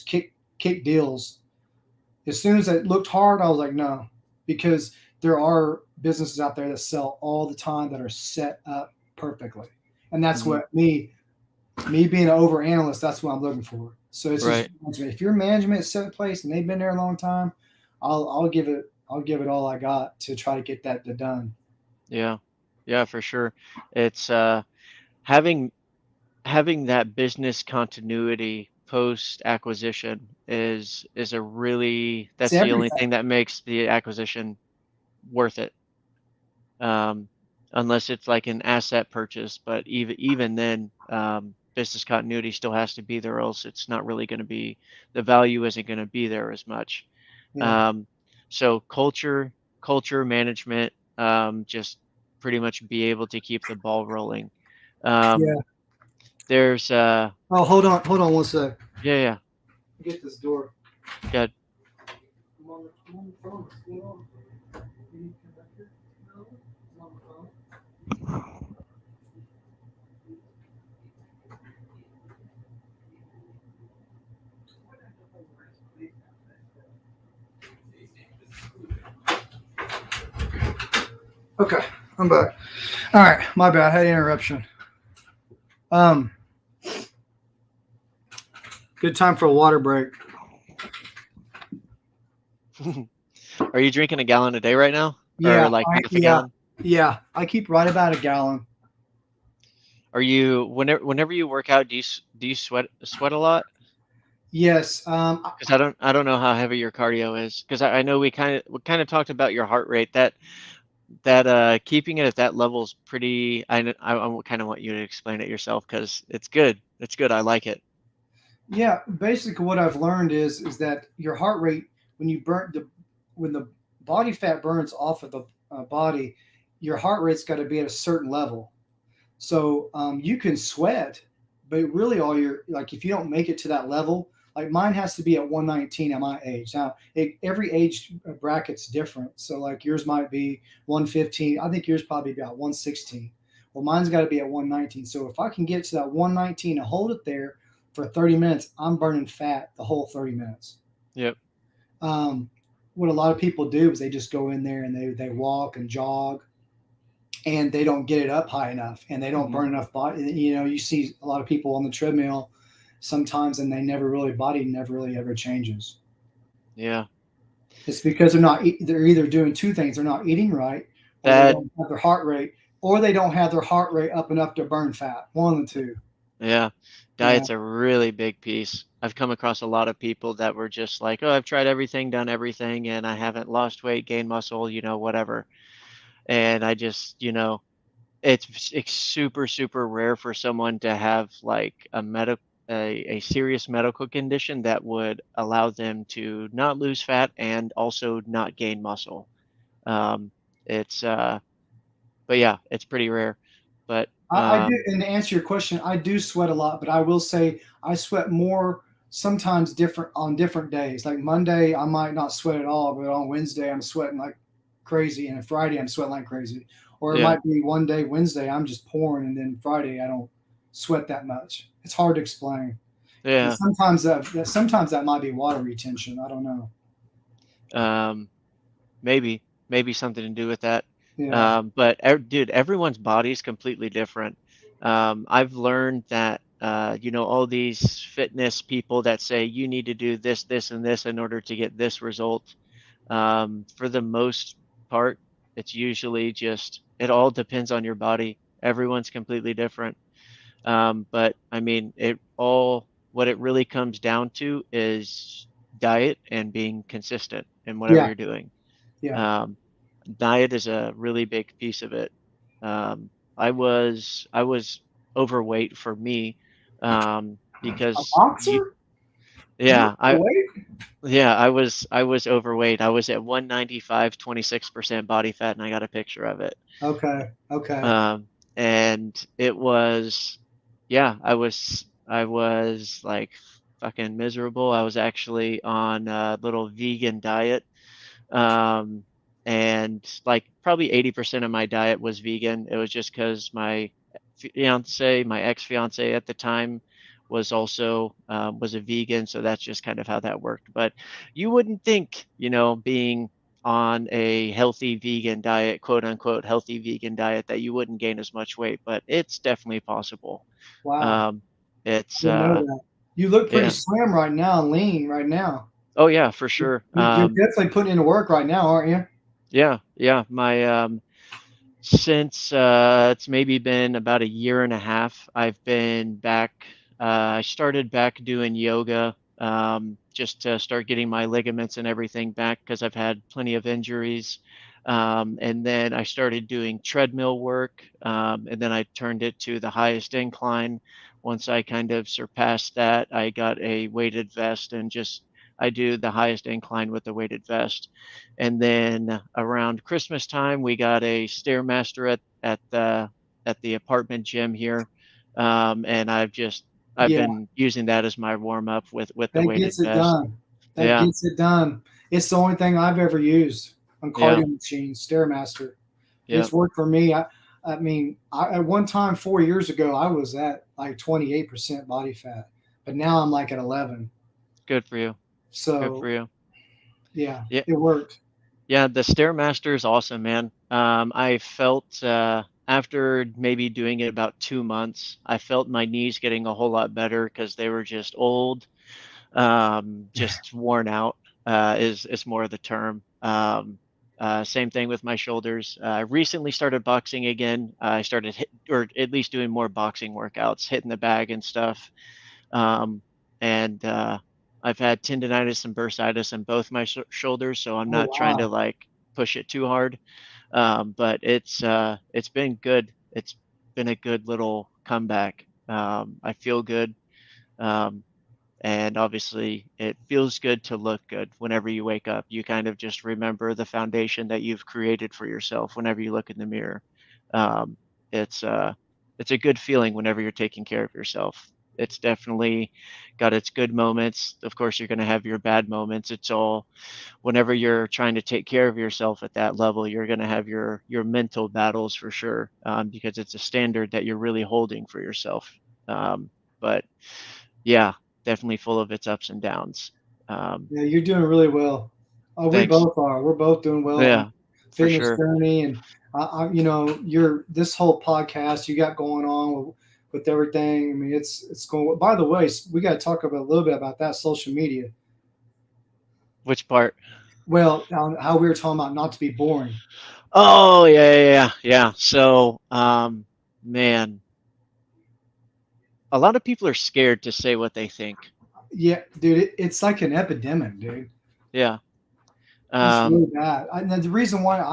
kick deals as soon as it looked hard. I was like, no, because there are businesses out there that sell all the time that are set up perfectly, and that's Hmm. what me being an over analyst, that's what I'm looking for. So it's just Right. if your management is set in place and they've been there a long time, I'll I'll give it all I got to try to get that done. Yeah. Yeah, for sure. It's having having that business continuity post acquisition is a really It's that's the only everything. thing that makes the acquisition worth it. Um, unless it's like an asset purchase, but even then, business continuity still has to be there, or else it's not really going to be the value isn't going to be there as much. Yeah, Um, so culture management, just pretty much be able to keep the ball rolling. Um, yeah. there's Oh, hold on one sec. yeah, yeah, Get this door. good. I'm on the phone. What's going on? You need to come back here? No, I'm on the phone. Okay, I'm back. All right, my bad. I had an interruption. Um, good time for a water break. Are you drinking a gallon a day right now, or Yeah, like I half a yeah gallon? yeah. I keep right about a gallon. Are you whenever you work out, do you sweat a lot? Yes. 'Cause I don't know how heavy your cardio is. 'Cause I know we kinda talked about your heart rate. Keeping it at that level is pretty I kinda want you to explain it yourself, 'cause it's good. It's good, I like it. Yeah. Basically, what I've learned is that your heart rate when you burn the when the body fat burns off of the body, your heart rate's got to be at a certain level. So you can sweat, but really all your like if you don't make it to that level, like mine has to be at 119 at my age. Now every age bracket's different. So like yours might be 115. I think yours probably about 116. Well, mine's got to be at 119. So if I can get to that 119 and hold it there for 30 minutes, I'm burning fat the whole 30 minutes. Yep. Um, what a lot of people do is they just go in there and they walk and jog and they don't get it up high enough and they don't Mhm. burn enough body. You know, you see a lot of people on the treadmill sometimes and they never really, body never really ever changes. Yeah. It's because they're either doing two things. They're not eating right or they That don't have their heart rate or they don't have their heart rate up enough to burn fat. One of the two. Yeah. Yeah. Diet's a really big piece. I've come across a lot of people that were just like, "Oh, I've tried everything, done everything, and I haven't lost weight, gained muscle, whatever." And I just, it's super, super rare for someone to have like a serious medical condition that would allow them to not lose fat and also not gain muscle. Um, it's but yeah, it's pretty rare. But I do, and to answer your question, I do sweat a lot, but I will say I sweat more sometimes different on different days. Like Monday, I might not sweat at all, but on Wednesday, I'm sweating like crazy, and Friday, I'm sweating like crazy. Or it yeah, might be one day, Wednesday, I'm just pouring, and then Friday, I don't sweat that much. It's hard to explain, and yeah. sometimes that might be water retention. I don't know. Um, maybe something to do with that. Yeah, But dude, everyone's body is completely different. I've learned that all these fitness people that say you need to do this, this, and this in order to get this result. For the most part, it's usually just it all depends on your body. Everyone's completely different. But I mean, it all what it really comes down to is diet and being consistent in whatever yeah, you're doing. yeah. Um, Diet is a really big piece of it. I was overweight for me, A because boxer? You're yeah, overweight? I was overweight. I was at 195, 26% body fat, and I got a picture of it. Okay, okay. And it was, yeah, I was like fucking miserable. I was actually on a little vegan diet. Um, and like probably 80% of my diet was vegan. It was just because my ex-fiance at the time was also was a vegan, so that's just kind of how that worked. But you wouldn't think, being on a healthy vegan diet, quote unquote healthy vegan diet, that you wouldn't gain as much weight, but it's definitely possible. Wow. Um, it's Didn't know that. You look pretty yeah, slim right now, lean right now. Oh yeah, for sure. You're definitely putting in the work right now, aren't you? Yeah, yeah. My since it's maybe been about a year and a half, I've been back. I started back doing yoga just to start getting my ligaments and everything back because I've had plenty of injuries. And then I started doing treadmill work, and then I turned it to the highest incline. Once I kind of surpassed that, I got a weighted vest and just I do the highest incline with the weighted vest. And then around Christmas time, we got a stairmaster at the apartment gym here, and I've Yeah, been using that as my warm up with the that weighted gets it vest. done. That Yeah, gets it done. It's the only thing I've ever used on yeah, cardio machines, Stairmaster. yeah. It's worked for me. I mean, at one time 4 years ago, I was at like 28% body fat, but now I'm like at 11. Good for you. Good for So you. yeah, Yeah, it worked. yeah. The stairmaster is awesome, man. I felt after maybe doing it about 2 months, I felt my knees getting a whole lot better because they were just old, just worn out is more of the term. Same thing with my shoulders. I recently started boxing again. I started or at least doing more boxing workouts, hitting the bag and stuff. Um, and I've had tendonitis and bursitis in both my shoulders, so I'm Oh not trying to wow. like push it too hard. But it's been good. It's been a good little comeback. I feel good. Um, and obviously, it feels good to look good whenever you wake up. You kind of just remember the foundation that you've created for yourself whenever you look in the mirror. Um, it's uh, it's a good feeling whenever you're taking care of yourself. It's definitely got its good moments. Of course, you're going to have your bad moments. It's all whenever you're trying to take care of yourself at that level, you're going to have your mental battles for sure, because it's a standard that you're really holding for yourself. But yeah, definitely full of its ups and downs. Um, Yeah, you're doing really well. We thanks. both are. We're both doing well on Yeah, for fitness sure. journey, and your this whole podcast you got going on with everything. I mean, it's going. By the way, we got to talk about a little bit about that social media. Which part? Well, how we were talking about not to be boring. Oh, yeah, yeah, yeah, yeah. So, man, a lot of people are scared to say what they think. Yeah, dude, it's like an epidemic, dude. Yeah. It's Um, really bad. And the reason why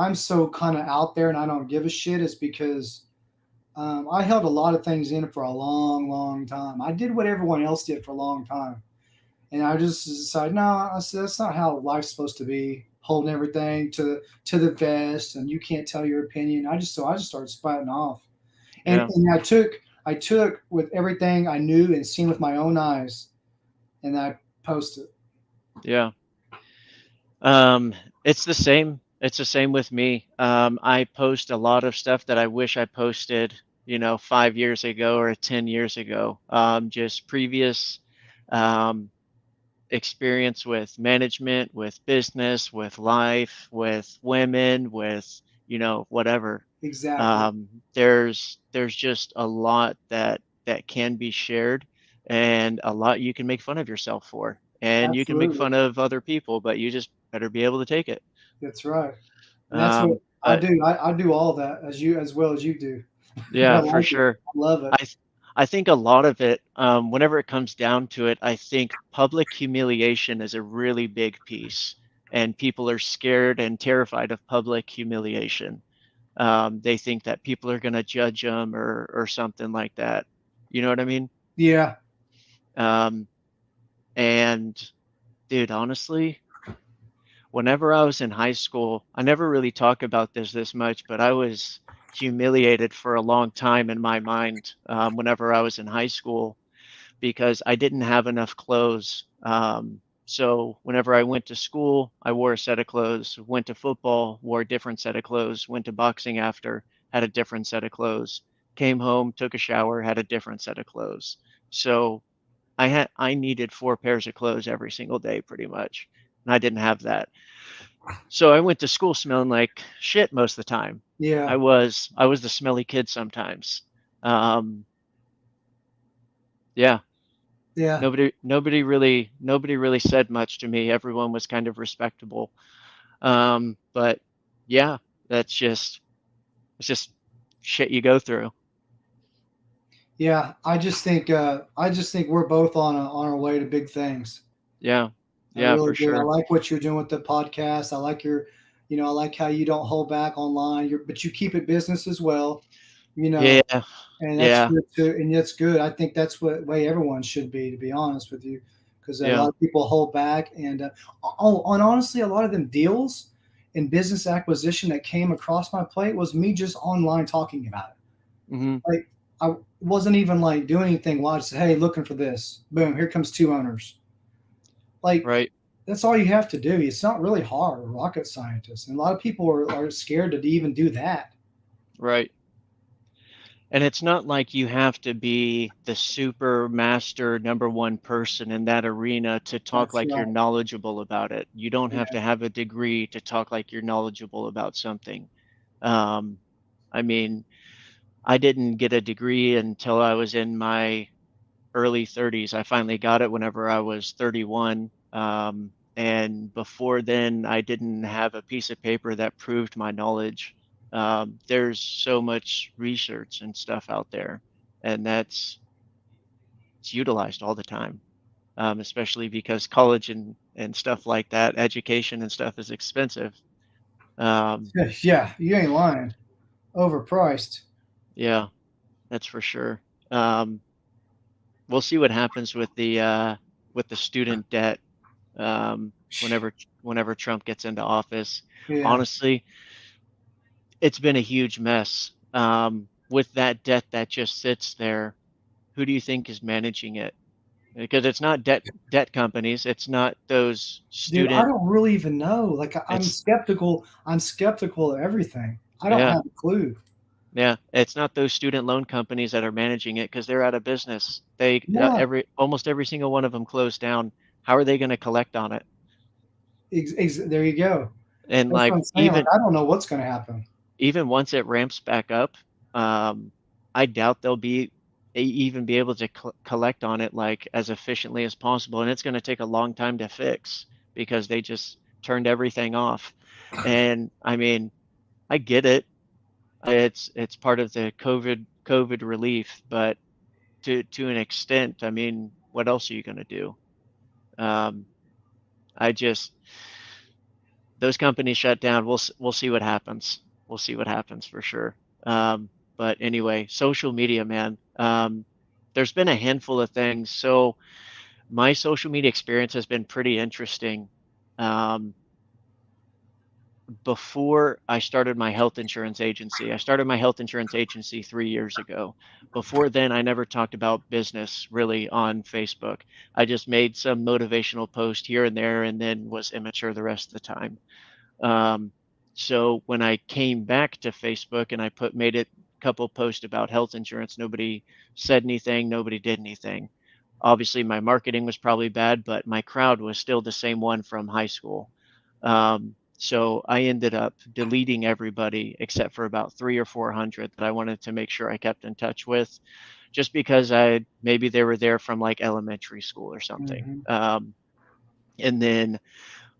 I'm so kind of out there and I don't give a shit is because I held a lot of things in for a long, long time. I did what everyone else did for a long time, and I just decided, no, I said that's not how life's supposed to be. Holding everything to the vest, and you can't tell your opinion. I just started spouting off, yeah, and I took with everything I knew and seen with my own eyes, and I posted. yeah. Um, it's the same. It's the same with me. I post a lot of stuff that I wish I posted, 5 years ago or 10 years ago. Just previous, um, experience with management, with business, with life, with women, with whatever. Exactly. There's just a lot that can be shared, and a lot you can make fun of yourself for, and you can make Absolutely. fun of other people, but you just better be able to take it. That's right. And that's what I But do. I do all that as you as well as you do. And I yeah, for like it. sure. I love it. I th- I think a lot of it, whenever it comes down to it, I think public humiliation is a really big piece, and people are scared and terrified of public humiliation. They think that people are going to judge them or something like that. You know what I mean? Yeah. Um, and dude, honestly, whenever I was in high school, I never really talk about this much, but I was humiliated for a long time in my mind, whenever I was in high school because I didn't have enough clothes. So whenever I went to school, I wore a set of clothes. Went to football, wore a different set of clothes. Went to boxing after, had a different set of clothes. Came home, took a shower, had a different set of clothes. So I needed 4 pairs of clothes every single day, pretty much, and I didn't have that. So I went to school smelling like shit most of the time. Yeah. I was the smelly kid sometimes. Um, yeah, Yeah, Nobody really said much to me. Everyone was kind of respectable. But yeah, that's just it's just shit you go through. yeah. I just think we're both on our way to big things. Yeah. I Yeah, really for do. I sure. like what you're doing with the podcast. I like your, I like how you don't hold back online. But you keep it business as well. You know, Yeah. and that's Yeah. good too. And that's good. I think that's what way everyone should be, to be honest with you, because a lot Yeah. of people hold back. And and honestly, a lot of them deals in business acquisition that came across my plate was me just online talking about it. Mhm. Like I wasn't even like doing anything. Well, I just said, hey, looking for this. Boom, here comes two owners. Like Right. that's all you have to do. It's not really hard, rocket scientists. And a lot of people are scared to even do that. Right. And it's not like you have to be the super master number one person in that arena to talk That's like you're right. knowledgeable about it. You don't have Yeah. to have a degree to talk like you're knowledgeable about something. Um, I mean, I didn't get a degree until I was in my early 30s. I finally got it whenever I was 31. And before then, I didn't have a piece of paper that proved my knowledge. There's so much research and stuff out there, and it's utilized all the time, especially because college and stuff like that, education and stuff is expensive. Um, Yeah, you ain't lying. Overpriced. yeah, that's for sure. Um, we'll see what happens with the student debt um, whenever whenever Trump gets into office. Yeah. Honestly, it's been a huge mess. With that debt that just sits there, who do you think is managing it? Because it's not debt companies, it's not those Dude, I student. don't really even know. Like I'm It's skeptical. I'm skeptical of everything. I don't yeah, have a clue. yeah. It's not those student loan companies that are managing it because they're out of business. They Yeah. every almost every single one of them closed down. How are they going to collect on it? There you go. And That's what like I'm saying. Like I don't know what's going to happen. even once it ramps back up, I doubt they'll even be able to collect on it like as efficiently as possible, and it's going to take a long time to fix because they just turned everything off. And I mean, I get it. It's part of the COVID relief, but to an extent, I mean, what else are you going to do? Um, I just those companies shut down. We'll see what happens. We'll see what happens for sure. But anyway, social media, man. There's been a handful of things. So my social media experience has been pretty interesting. Um, Before I started my health insurance agency, I started my health insurance agency 3 years ago. Before then, I never talked about business really on Facebook. I just made some motivational post here and there, and then was immature the rest of the time. Um, so when I came back to Facebook and I made it a couple posts about health insurance, nobody said anything, nobody did anything. Obviously, my marketing was probably bad, but my crowd was still the same one from high school. So I ended up deleting everybody except for about 3 or 400 that I wanted to make sure I kept in touch with, just because maybe they were there from like elementary school or something. Hmm. And then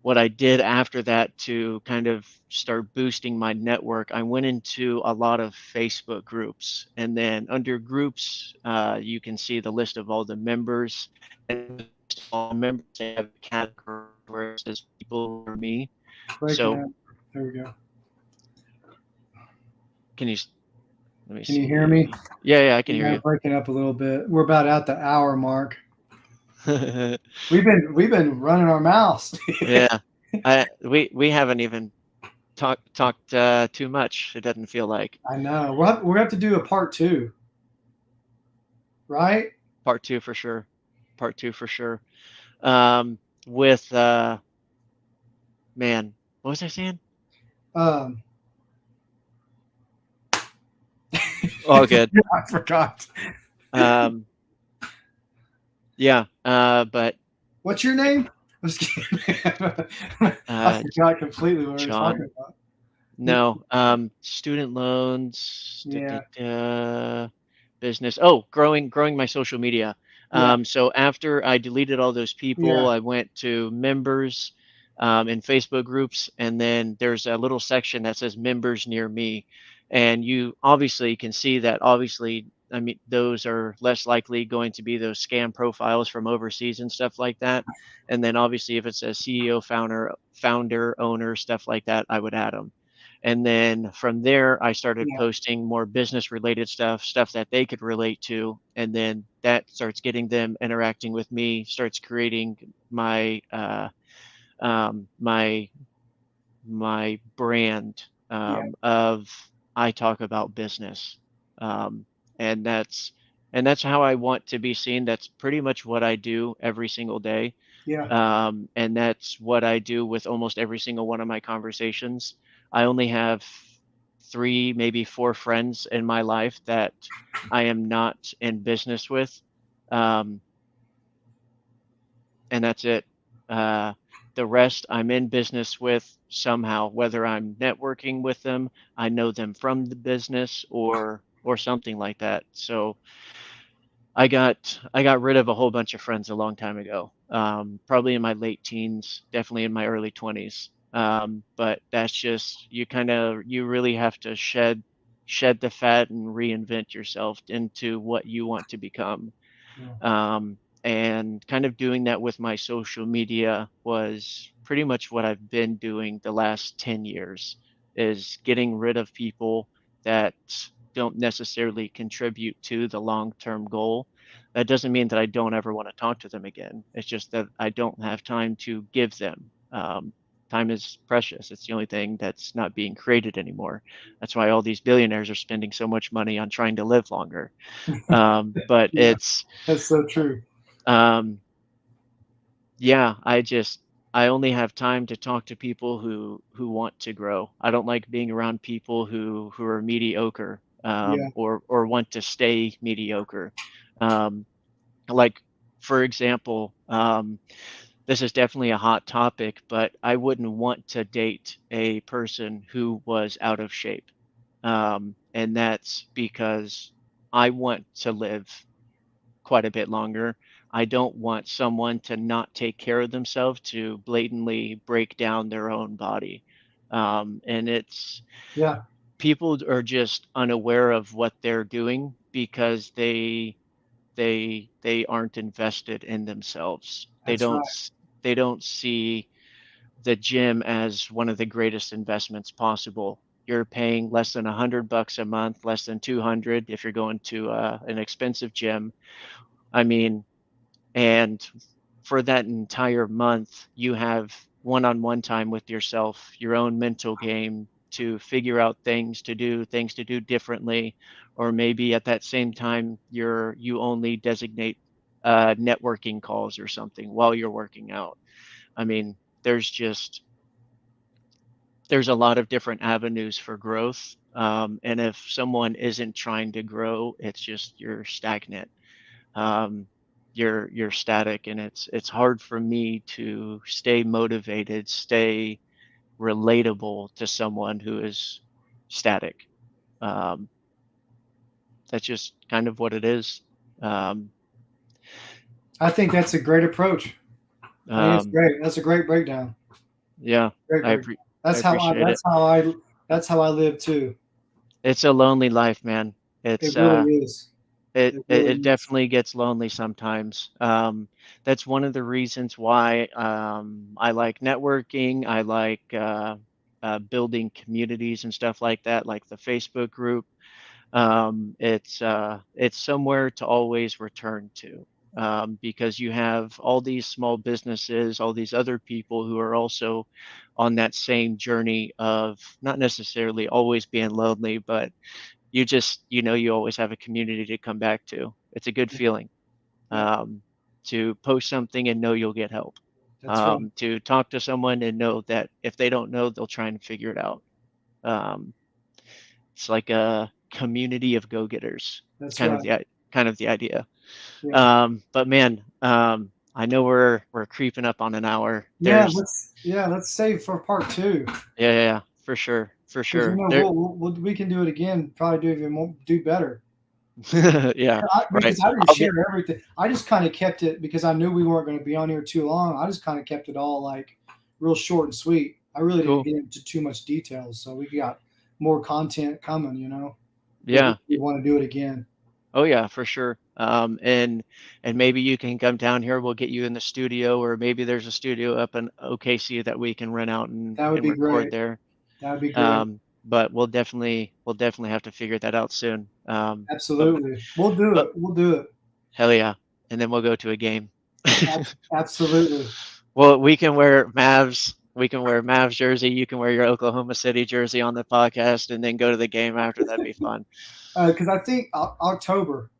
what I did after that to kind of start boosting my network, I went into a lot of Facebook groups. And then under groups, you can see the list of all the members. And all members, they have a category where it says people or me. Breaking So up. There we go. can you, let me Can you hear me? see. Yeah, yeah, I can Yeah, hear breaking up a little bit. We're about at the hour mark. you. We've been running our mouths. Yeah. We haven't even talked too much. It doesn't feel like. I know. We'll have to do a part two, right? Part two for sure. Part two for sure. With man, what was I saying? Um, All good. I forgot. Um, yeah, but What's your name? I'm just kidding. I uh, forgot completely what we were talking John, about. no, student loans, Yeah. business. Oh, growing my social media. Yeah. So after I deleted all those people, Yeah. I went to members in Facebook groups, and then there's a little section that says members near me. And you obviously can see that obviously, I mean, those are less likely going to be those scam profiles from overseas and stuff like that. And then obviously if it says CEO, founder, owner, stuff like that, I would add them. And then from there, I started Yeah. posting more business related stuff, stuff that they could relate to. And then that starts getting them interacting with me, starts creating my, my, my brand, Yeah. of I talk about business. Um, and that's, and that's how I want to be seen. That's pretty much what I do every single day. Yeah. And that's what I do with almost every single one of my conversations. I only have three, maybe four friends in my life that I am not in business with. Um, and that's it. Uh, the rest I'm in business with somehow, whether I'm networking with them, I know them from the business or something like that. So I got rid of a whole bunch of friends a long time ago. Probably in my late teens, definitely in my early 20s. But that's just you really have to shed the fat and reinvent yourself into what you want to become. Yeah. And kind of doing that with my social media was pretty much what I've been doing the last 10 years is getting rid of people that don't necessarily contribute to the long-term goal. That doesn't mean that I don't ever want to talk to them again. It's just that I don't have time to give them. Time is precious. It's the only thing that's not being created anymore. That's why all these billionaires are spending so much money on trying to live longer. But Yeah. That's so true. um, yeah, I only have time to talk to people who want to grow. I don't like being around people who are mediocre, Yeah. or want to stay mediocre. Um, like for example, this is definitely a hot topic, but I wouldn't want to date a person who was out of shape. And that's because I want to live quite a bit longer. I don't want someone to not take care of themselves to blatantly break down their own body. And it's Yeah. people are just unaware of what they're doing because they aren't invested in themselves. That's right. They don't see the gym as one of the greatest investments possible. You're paying less than $100 a month, less than 200 if you're going to an expensive gym. I mean, and for that entire month, you have one-on-one time with yourself, your own mental game to figure out things to do differently, or maybe at that same time, you only designate networking calls or something while you're working out. I mean, there's just there's a lot of different avenues for growth. And if someone isn't trying to grow, it's just you're stagnant. um, you're static, and it's hard for me to stay motivated, stay relatable to someone who is static. um, that's just kind of what it is. um, I think that's a great approach. I think it's um, great. That's a great breakdown. yeah, Great I, breakdown. appre- I That's how I. appreciate it. That's how I. That's how I live too. It's a lonely life, man. It it's really is. It It it really it is. definitely gets lonely sometimes. That's one of the reasons why I like networking. I like building communities and stuff like that, like the Facebook group. It's somewhere to always return to, because you have all these small businesses, all these other people who are also on that same journey of not necessarily always being lonely, but you always have a community to come back to. It's a good feeling, Yeah. um, to post something and know you'll get help, That's right. to talk to someone and know that if they don't know, they'll try and figure it out. Um, it's like a community of go-getters. It's That's right. kind of the idea. Yeah. But man, I know we're creeping up on an hour. Yeah. Let's save for part two Yeah, for sure, because for sure. There, we can do it again. Probably do even more, do better. Yeah, right. Because I didn't I'll be share everything. I just kind of kept it because I knew we weren't going to be on here too long. I just kind of kept it all like real short and sweet. I really didn't cool. get into too much details, so we got more content coming. If Yeah. we want to do it again, Oh yeah, for sure. And maybe you can come down here. We'll get you in the studio, or maybe there's a studio up in OKC that we can rent out and that would be record great. there. That would be great. But we'll definitely have to figure that out soon. But Absolutely, we'll do but it. We'll do it. hell yeah, and then we'll go to a game. Absolutely. Well, we can wear Mavs jersey. You can wear your Oklahoma City jersey on the podcast, and then go to the game after. That'd be fun. Because I think October.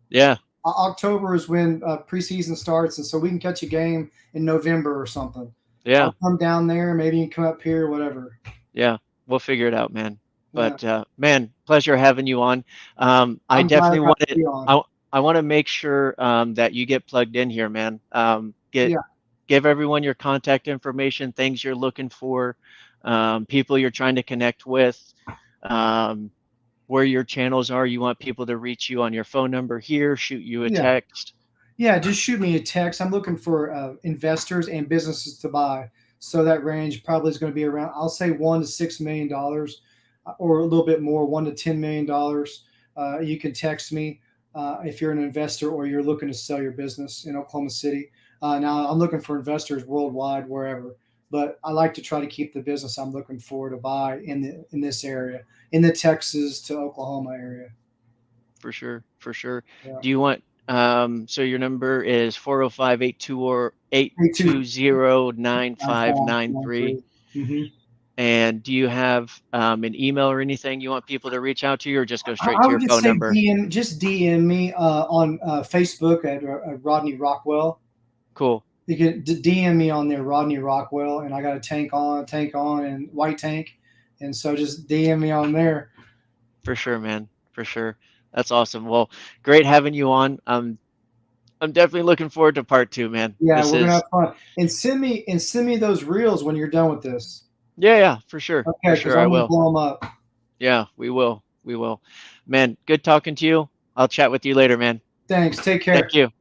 Yeah, October is when preseason starts, and so we can catch a game in November or something. yeah, I'll come down there. Maybe you can come up here, whatever. yeah. We'll figure it out, man. Yeah, But man, pleasure having you on. I I'm glad definitely I got to wanted. be on. I want to make sure that you get plugged in here, man. Get Yeah, give everyone your contact information, things you're looking for, people you're trying to connect with, um, where your channels are. You want people to reach you on your phone number here, shoot you a yeah, text. yeah. Just shoot me a text. I'm looking for investors and businesses to buy. So that range probably is going to be around, I'll say $1 to $6 million, or a little bit more, $1 to $10 million. You can text me if you're an investor or you're looking to sell your business in Oklahoma City. Now I'm looking for investors worldwide, wherever, but I like to try to keep the business I'm looking for to buy in this area, in the Texas to Oklahoma area. For sure, for sure. Yeah. Do you want so your number is 405 or Hey, two 8209593. 9593. Mm-hmm. And do you have an email or anything you want people to reach out to you, or just go straight I to would your just phone say number? DM me on Facebook at Rodney Rockwell. Cool. You can DM me on there, Rodney Rockwell, and I got a tank on, and white tank, and so just DM me on there. For sure, man. For sure. That's awesome. Well, great having you on. I'm definitely looking forward to part two, man. Yeah, This we're gonna is have fun, and send me those reels when you're done with this. Yeah, yeah, for sure. For Okay, because sure I I'm gonna will. blow them up. Yeah, we will. We will. Man, good talking to you. I'll chat with you later, man. Thanks. Take Thank care. you.